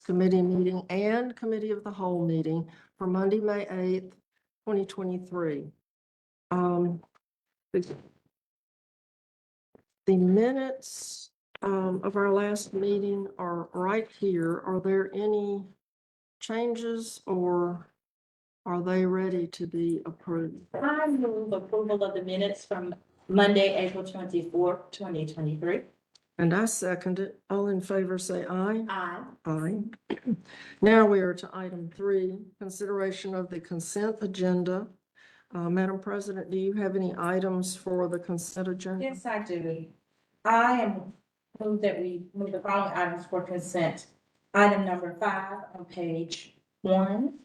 Committee meeting and Committee of the Whole meeting for Monday, May 8th, 2023. The the minutes of our last meeting are right here. Are there any changes or are they ready to be approved? I move approval of the minutes from Monday, April 24th, 2023. And I second it. All in favor, say aye. Aye. Aye. Now we are to item 3, consideration of the consent agenda. Madam President, do you have any items for the consent agenda? Yes, I do. I am move that we move the following items for consent. Item number 5 on page 1.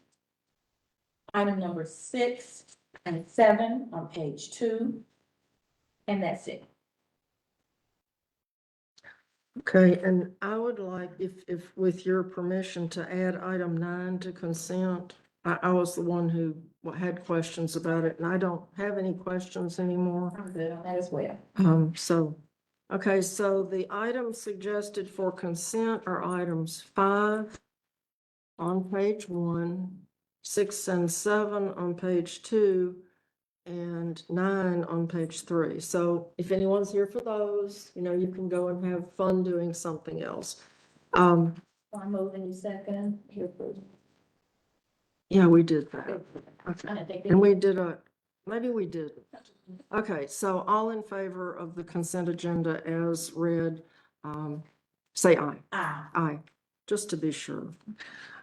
Item number 6 and 7 on page 2. And that's it. Okay, and I would like, if with your permission, to add item 9 to consent. I was the one who had questions about it, and I don't have any questions anymore. I'm good on that as well. Okay, so the items suggested for consent are items 5 on page 1, 6 and 7 on page 2, and 9 on page 3. So if anyone's here for those, you can go and have fun doing something else. I move in second. Here, please. Yeah, we did that. Okay. I didn't think And we did maybe we did. Okay, so all in favor of the consent agenda as read, say aye. Aye. Aye, just to be sure.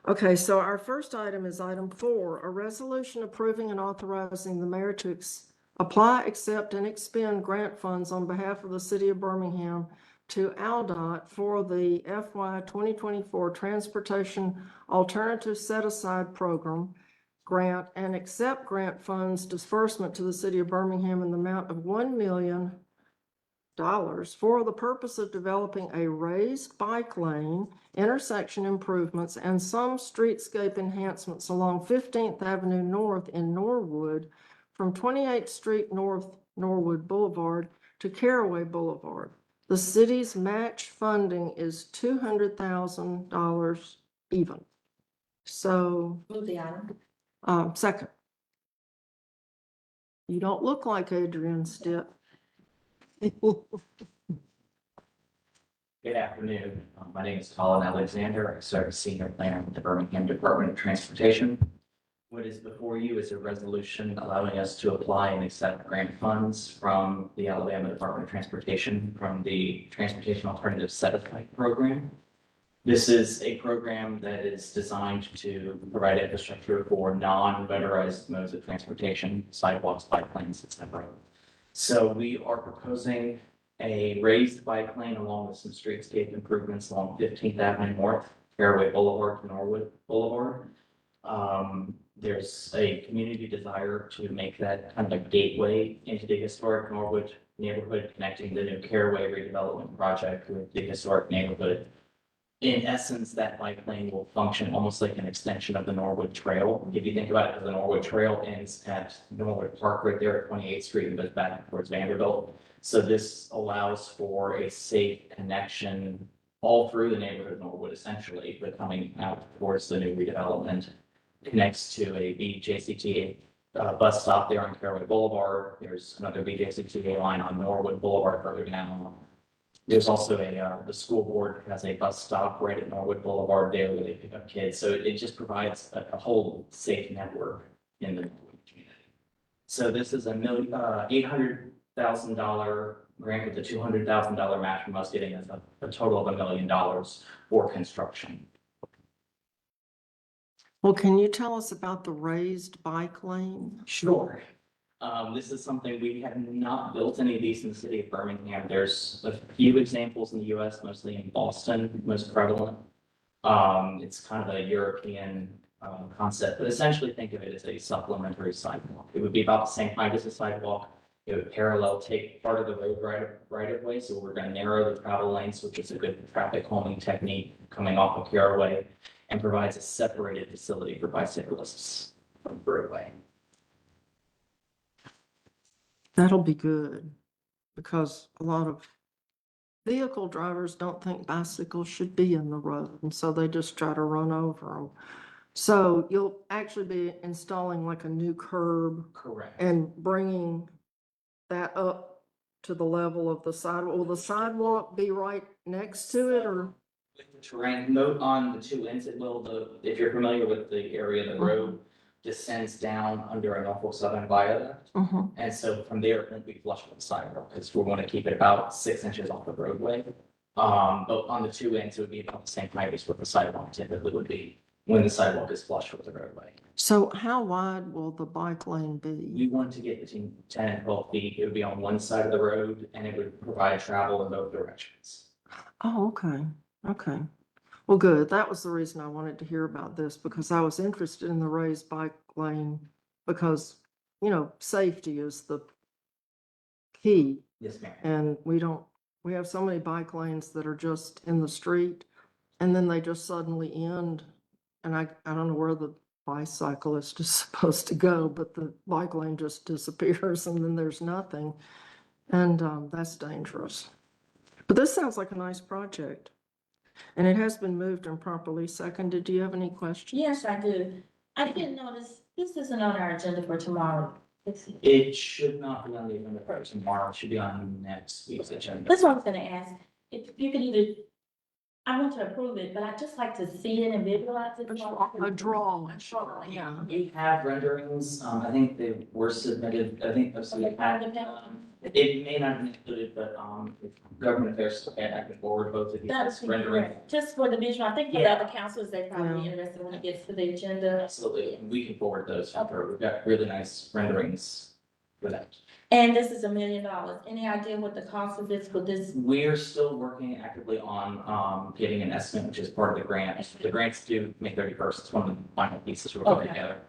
Okay, so our first item is item 4, a resolution approving and authorizing the mayor to apply, accept, and expend grant funds on behalf of the city of Birmingham to ALDOT for the FY 2024 Transportation Alternative Set-Aside Program grant and accept grant funds disbursement to the city of Birmingham in the amount of $1 million for the purpose of developing a raised bike lane, intersection improvements, and some streetscape enhancements along 15th Avenue North in Norwood from 28th Street North Norwood Boulevard to Caraway Boulevard. The city's match funding is $200,000 even. So, Move the item. second. You don't look like Adrian Stitt. Good afternoon. My name is Colin Alexander. I serve as senior planner with the Birmingham Department of Transportation. What is before you is a resolution allowing us to apply and accept grant funds from the Alabama Department of Transportation from the Transportation Alternative Set-Aside Program. This is a program that is designed to provide infrastructure for non-motorized modes of transportation, sidewalks, bike lanes, etc. So we are proposing a raised bike lane along with some streetscape improvements along 15th Avenue North, Caraway Boulevard to Norwood Boulevard. There's a community desire to make that kind of a gateway into the historic Norwood neighborhood, connecting the new Caraway redevelopment project with the historic neighborhood. In essence, that bike lane will function almost like an extension of the Norwood Trail. If you think about it, the Norwood Trail ends at Norwood Park right there at 28th Street and goes back towards Vanderbilt. So this allows for a safe connection all through the neighborhood of Norwood, essentially, but coming out towards the new redevelopment. Connects to a BJCTA bus stop there on Caraway Boulevard. There's another BJCTA line on Norwood Boulevard further down. There's also the school board has a bus stop right at Norwood Boulevard there where they pick up kids. So it just provides a whole safe network in the Norwood community. So this is a $800,000 grant with a $200,000 match from us, getting us a total of $1 million for construction. Well, can you tell us about the raised bike lane? Sure. This is something we have not built any of these in the city of Birmingham. There's a few examples in the US, mostly in Boston, most prevalent. It's kind of a European concept, but essentially think of it as a supplementary sidewalk. It would be about the same height as a sidewalk. It would parallel take part of the road right of way. So we're going to narrow the travel lanes, which is a good traffic calming technique coming off of Caraway, and provides a separated facility for bicyclists from the roadway. That'll be good because a lot of vehicle drivers don't think bicycles should be in the road, and so they just try to run over them. So you'll actually be installing like a new curb Correct. and bringing that up to the level of the sidewalk. Will the sidewalk be right next to it, or? With the terrain, note on the two ends, it will, if you're familiar with the area, the road descends down under a Norfolk Southern viaduct. Mhm. And so from there, it won't be flush with the sidewalk, because we're going to keep it about 6 inches off the roadway. But on the two ends, it would be about the same height as what the sidewalk typically would be when the sidewalk is flush with the roadway. So how wide will the bike lane be? We want to get between 10 and 12 feet. It would be on one side of the road, and it would provide travel in both directions. Oh, okay, okay. Well, good. That was the reason I wanted to hear about this, because I was interested in the raised bike lane because, safety is the key. Yes, ma'am. And we have so many bike lanes that are just in the street and then they just suddenly end. And I don't know where the bicyclist is supposed to go, but the bike lane just disappears and then there's nothing. And that's dangerous. But this sounds like a nice project. And it has been moved and properly seconded. Do you have any questions? Yes, I do. I didn't notice, this isn't on our agenda for tomorrow. It should not be on the agenda for tomorrow. It should be on next week's agenda. That's what I was gonna ask. If you could either, I want to approve it, but I'd just like to see it and visualize it. A drawing. A drawing. Yeah. We have renderings, I think they were submitted, I think, From the had, department? it may not have been included, but, if government affairs, I can forward both of these That would be rendering. great. Just for the visual, I think for the other councils, they probably be interested when it gets to the agenda. Absolutely, and we can forward those to her. We've got really nice renderings for that. And this is $1 million. Any idea what the cost of this, would this, We're still working actively on, getting an estimate, which is part of the grant. The grant's due May 31st. It's one of the final pieces we're putting Okay. together.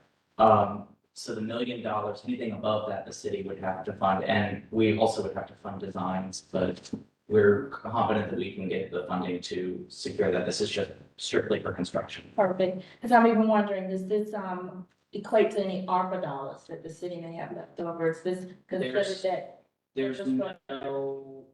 So the $1 million, anything above that, the city would have to fund, and we also would have to fund designs, but we're confident that we can get the funding to secure that. This is just strictly for construction. perfect? Because I'm even wondering, does this, equate to any ARPA dollars that the city may have left over? Is this considered There's- that? There's no,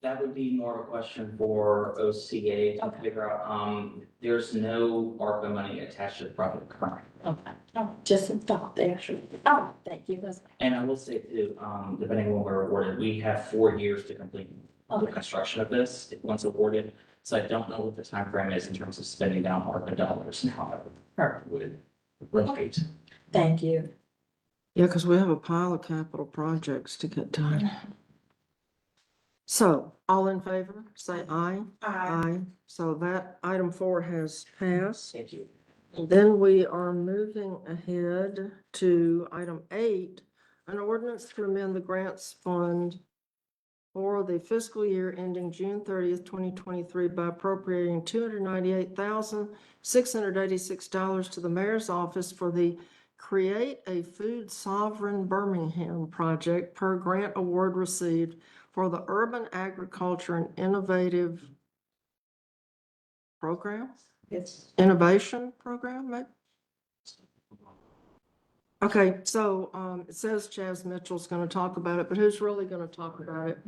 that would be more of a question for OCA to Okay. figure out. There's no ARPA money attached to the project currently. Okay. Oh, just a thought there. Oh, thank you. That's- And I will say too, depending on when we're awarded, we have 4 years to complete the Okay. construction of this, once awarded. So I don't know what the time frame is in terms of spending down ARPA dollars and how it would rotate. Thank you. Yeah, because we have a pile of capital projects to get done. So, all in favor, say aye. Aye. So that item 4 has passed. Thank you. Then we are moving ahead to item 8, an ordinance to amend the grants fund for the fiscal year ending June 30th, 2023 by appropriating $298,686 to the mayor's office for the Create a Food Sovereign Birmingham project per grant award received for the Urban Agriculture and Innovative Program? Yes. Innovation Program, maybe? Okay, so it says Chaz Mitchell's gonna talk about it, but who's really gonna talk about it?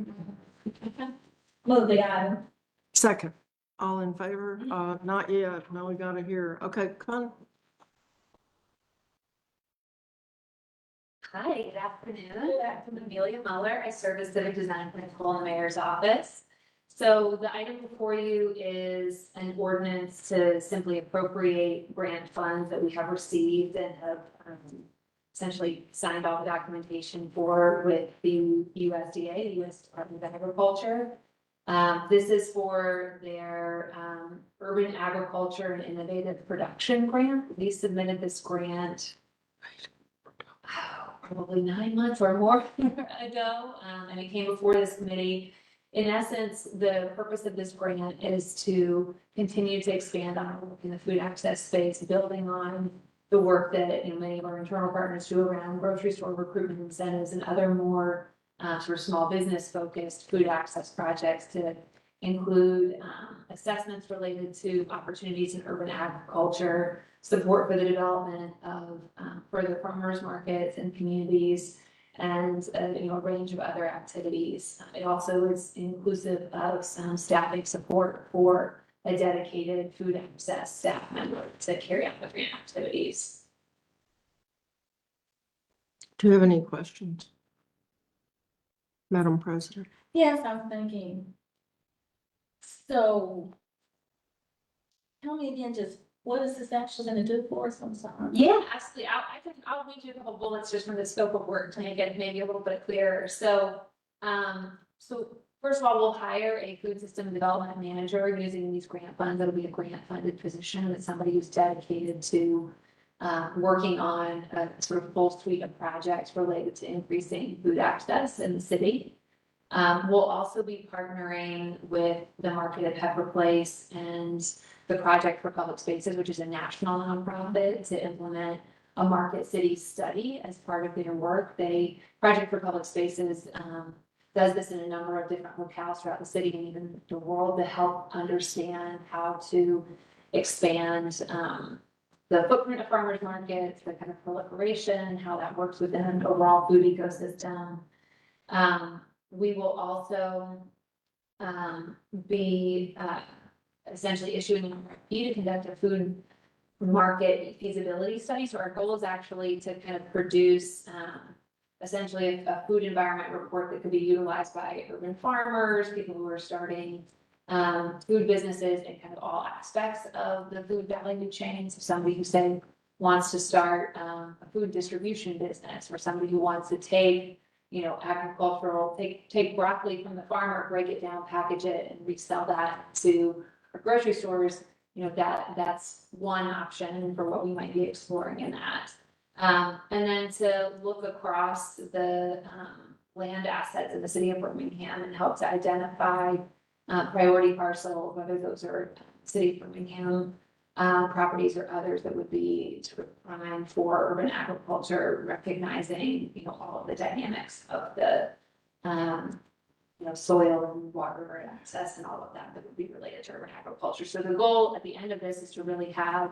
Move the item. Second, all in favor? Not yet, no, we gotta hear. Okay, come on. Hi, good afternoon. I'm Amelia Muller. I serve as civic design principal in the mayor's office. So the item before you is an ordinance to simply appropriate grant funds that we have received and have essentially signed all the documentation for with the USDA, the U.S. Department of Agriculture. This is for their Urban Agriculture and Innovative Production Grant. We submitted this grant probably 9 months or more ago, and it came before this committee. In essence, the purpose of this grant is to continue to expand our work in the food access space, building on the work that many of our internal partners do around grocery store recruitment incentives and other more sort of small business focused food access projects to include assessments related to opportunities in urban agriculture, support for the development of further farmers markets and communities, and, a range of other activities. It also is inclusive of some staffing support for a dedicated food access staff member to carry out the grant activities. Do you have any questions? Madam President? Yes, I'm thinking. So. Tell me again, just what is this actually gonna do for us? I'm sorry. Yeah, absolutely. I'll read you a couple bullets just from the scope of work to make it maybe a little bit clearer. So, first of all, we'll hire a food system development manager using these grant funds. It'll be a grant funded position with somebody who's dedicated to working on a sort of full suite of projects related to increasing food access in the city. We'll also be partnering with the Market at Pepper Place and the Project for Public Spaces, which is a national nonprofit, to implement a market city study as part of their work. Project for Public Spaces does this in a number of different locales throughout the city and even the world to help understand how to expand the footprint of farmers markets, the kind of proliferation, how that works within an overall food ecosystem. We will also be essentially issuing an RFP to conduct a food market feasibility study. So our goal is actually to kind of produce essentially a food environment report that could be utilized by urban farmers, people who are starting food businesses in kind of all aspects of the food value chain. So somebody who say wants to start a food distribution business, or somebody who wants to take agricultural, take broccoli from the farmer, break it down, package it, and resell that to grocery stores. That's one option for what we might be exploring in that. And then to look across the land assets in the city of Birmingham and help to identify priority parcels, whether those are city of Birmingham properties or others that would be sort of prime for urban agriculture, recognizing, all of the dynamics of the, soil and water and access and all of that would be related to urban agriculture. So the goal at the end of this is to really have,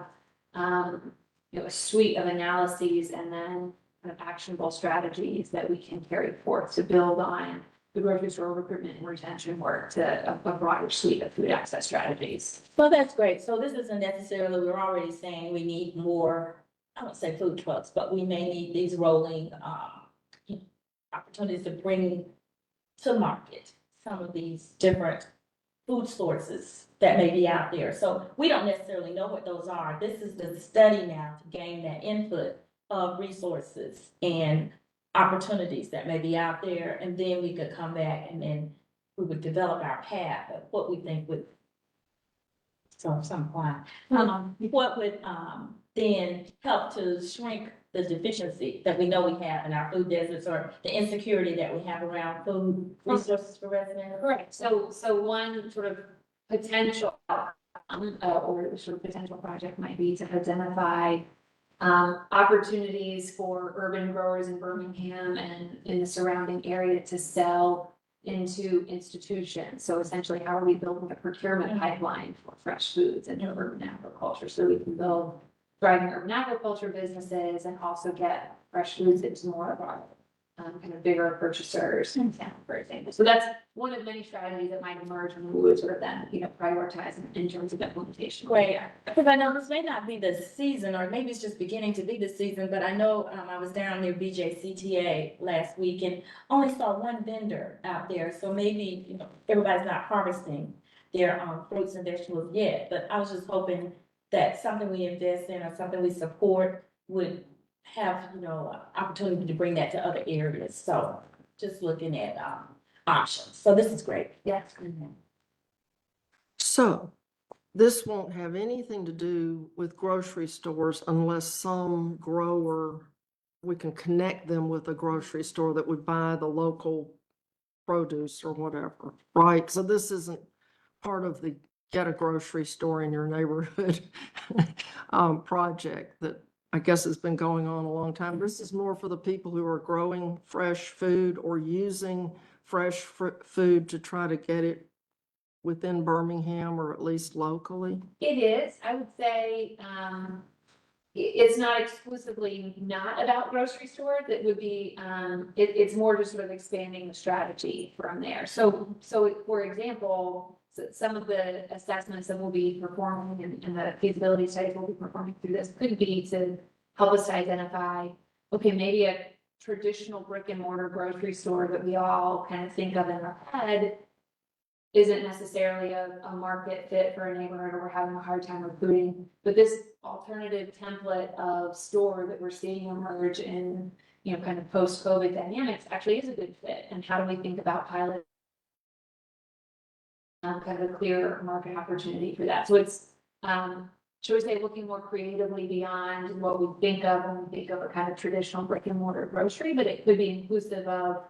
a suite of analyses and then kind of actionable strategies that we can carry forth to build on the grocery store recruitment and retention work to a broader suite of food access strategies. Well, that's great. So this isn't necessarily, we're already saying we need more, I don't say food trucks, but we may need these rolling opportunities to bring to market some of these different food sources that may be out there. So we don't necessarily know what those are. This is the study now to gain that input of resources and opportunities that may be out there. And then we could come back and then we would develop our path of what we think would solve some point. What would then help to shrink the deficiency that we know we have in our food deserts, or the insecurity that we have around food resources for residents? Correct. So one sort of potential or sort of potential project might be to identify opportunities for urban growers in Birmingham and in the surrounding area to sell into institutions. So essentially, how are we building a procurement pipeline for fresh foods and urban agriculture, so we can build thriving urban agriculture businesses and also get fresh foods into more of our kind of bigger purchasers in town, for example. So that's one of many strategies that might emerge and we would sort of then, prioritize in terms of implementation. Great, because I know this may not be the season, or maybe it's just beginning to be the season, but I know I was down near BJCTA last week and only saw one vendor out there. So maybe, everybody's not harvesting their fruits and vegetables yet, but I was just hoping that something we invest in or something we support would have, opportunity to bring that to other areas. So just looking at options. So this is great. Yes. So this won't have anything to do with grocery stores unless some grower, we can connect them with a grocery store that would buy the local produce or whatever, right? So this isn't part of the get a grocery store in your neighborhood project that I guess has been going on a long time. This is more for the people who are growing fresh food or using fresh food to try to get it within Birmingham or at least locally. It is, I would say, it's not exclusively not about grocery stores, it would be, it's more just sort of expanding the strategy from there. So, for example, some of the assessments that we'll be performing and the feasibility studies we'll be performing through this could be to help us to identify, okay, maybe a traditional brick and mortar grocery store that we all kind of think of in our head isn't necessarily a market fit for a neighborhood, or we're having a hard time recruiting. But this alternative template of store that we're seeing emerge in, kind of post-COVID dynamics actually is a good fit. And how do we think about pilot? Kind of a clear market opportunity for that. So it's, should we say, looking more creatively beyond what we think of when we think of a kind of traditional brick and mortar grocery, but it could be inclusive of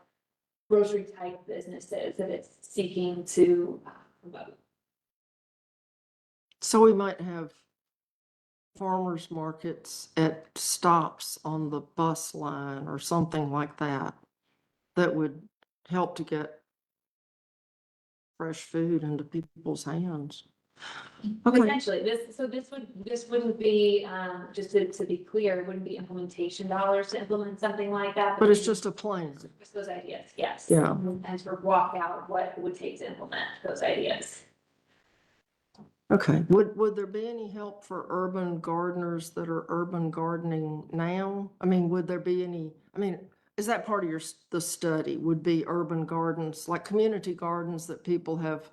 grocery type businesses that it's seeking to promote. So we might have farmers markets at stops on the bus line or something like that, that would help to get fresh food into people's hands. Okay, Potentially, this wouldn't be, just to be clear, it wouldn't be implementation dollars to implement something like that. but it's just a plan. Just those ideas, yes. Yeah. And sort of walk out what it would take to implement those ideas. Okay, would there be any help for urban gardeners that are urban gardening now? I mean, would there be any, is that part of the study, would be urban gardens, like community gardens that people have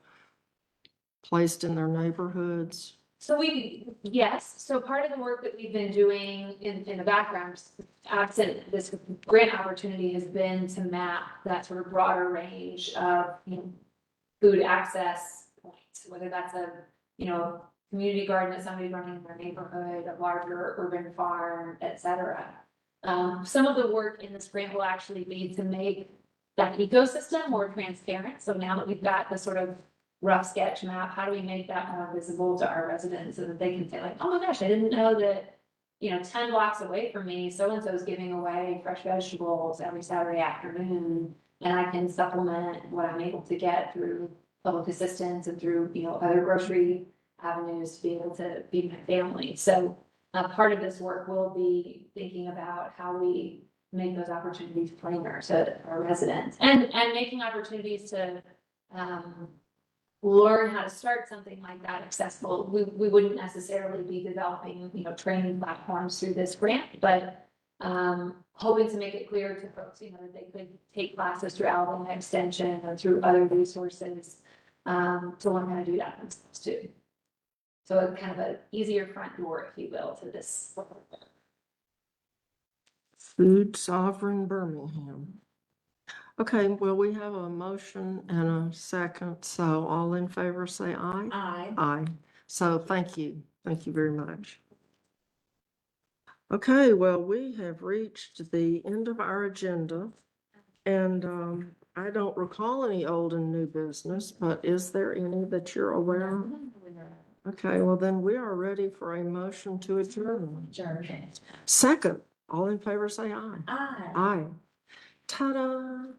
placed in their neighborhoods? So yes, so part of the work that we've been doing in the background, absent this grant opportunity, has been to map that sort of broader range of, food access points, whether that's a, community garden that somebody's running in their neighborhood, a larger urban farm, et cetera. Some of the work in this grant will actually be to make that ecosystem more transparent. So now that we've got the sort of rough sketch map, how do we make that more visible to our residents so that they can say like, oh my gosh, I didn't know that, 10 blocks away from me, so-and-so is giving away fresh vegetables every Saturday afternoon. And I can supplement what I'm able to get through public assistance and through, other grocery avenues to be able to feed my family. So part of this work will be thinking about how we make those opportunities plainer to our residents, and making opportunities to learn how to start something like that accessible. We wouldn't necessarily be developing, training platforms through this grant, but hoping to make it clear to folks, that they could take classes through Alabama Extension or through other resources to learn how to do that themselves too. So it's kind of an easier front door, if you will, to this. Food Sovereign Birmingham. Okay, well, we have a motion and a second, so all in favor say aye. Aye. Aye. So thank you. Thank you very much. Okay, well, we have reached the end of our agenda. And I don't recall any old and new business, but is there any that you're aware of? Okay, well, then we are ready for a motion to adjourn. Second, all in favor say aye. Aye. Aye. Ta-da.